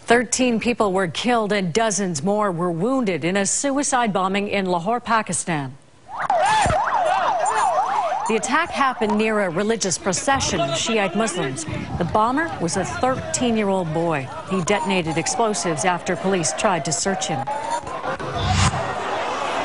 13 people were killed and dozens more were wounded in a suicide bombing in Lahore, Pakistan. The attack happened near a religious procession of Shiite Muslims. The bomber was a 13-year-old boy. He detonated explosives after police tried to search him.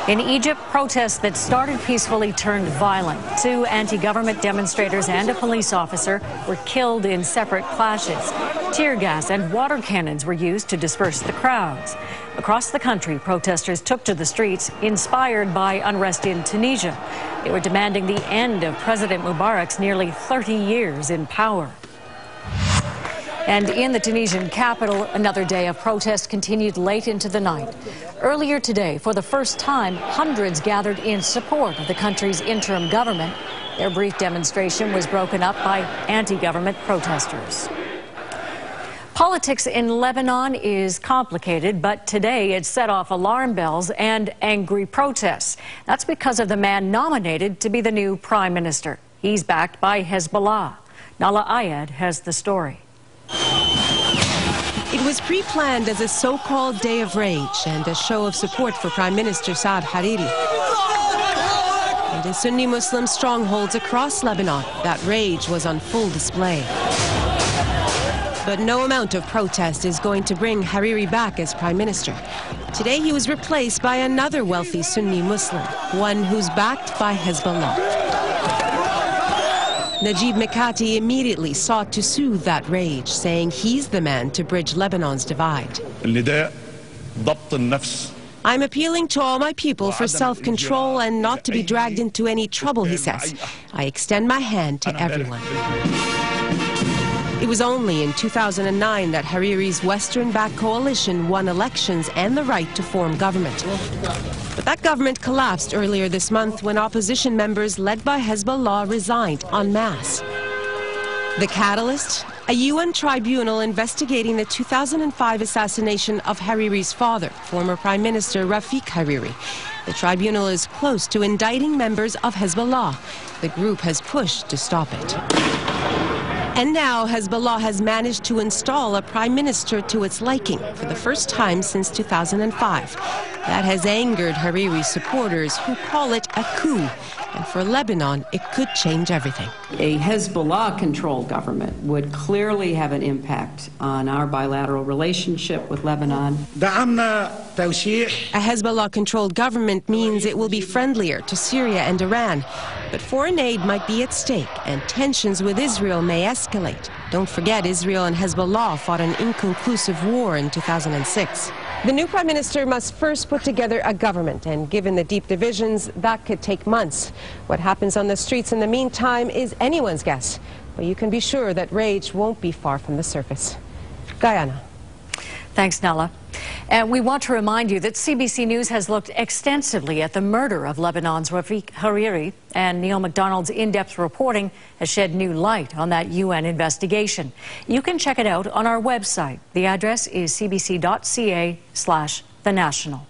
In Egypt, protests that started peacefully turned violent. 2 anti-government demonstrators and a police officer were killed in separate clashes. Tear gas and water cannons were used to disperse the crowds. Across the country, protesters took to the streets, inspired by unrest in Tunisia. They were demanding the end of President Mubarak's nearly 30 years in power. And in the Tunisian capital, another day of protest continued late into the night. Earlier today, for the first time, hundreds gathered in support of the country's interim government. Their brief demonstration was broken up by anti-government protesters. Politics in Lebanon is complicated, but today it set off alarm bells and angry protests. That's because of the man nominated to be the new prime minister. He's backed by Hezbollah. Nala Ayad has the story. It was pre-planned as a so-called day of rage and a show of support for Prime Minister Saad Hariri. And in Sunni Muslim strongholds across Lebanon, that rage was on full display. But no amount of protest is going to bring Hariri back as Prime Minister. Today he was replaced by another wealthy Sunni Muslim, one who's backed by Hezbollah. Najib Mikati immediately sought to soothe that rage, saying he's the man to bridge Lebanon's divide. I'm appealing to all my people for self-control and not to be dragged into any trouble, he says. I extend my hand to everyone. It was only in 2009 that Hariri's Western-backed coalition won elections and the right to form government. But that government collapsed earlier this month when opposition members led by Hezbollah resigned en masse. The catalyst? A UN tribunal investigating the 2005 assassination of Hariri's father, former Prime Minister Rafiq Hariri. The tribunal is close to indicting members of Hezbollah. The group has pushed to stop it. And now Hezbollah has managed to install a prime minister to its liking for the first time since 2005. That has angered Hariri's supporters, who call it a coup. And for Lebanon, it could change everything. A Hezbollah-controlled government would clearly have an impact on our bilateral relationship with Lebanon. A Hezbollah-controlled government means it will be friendlier to Syria and Iran. But foreign aid might be at stake, and tensions with Israel may escalate. Don't forget, Israel and Hezbollah fought an inconclusive war in 2006. The new prime minister must first put together a government, and given the deep divisions, that could take months. What happens on the streets in the meantime is anyone's guess. But you can be sure that rage won't be far from the surface. Guyana. Thanks, Nala. And we want to remind you that CBC News has looked extensively at the murder of Lebanon's Rafiq Hariri, and Neil MacDonald's in-depth reporting has shed new light on that UN investigation. You can check it out on our website. The address is cbc.ca/thenational.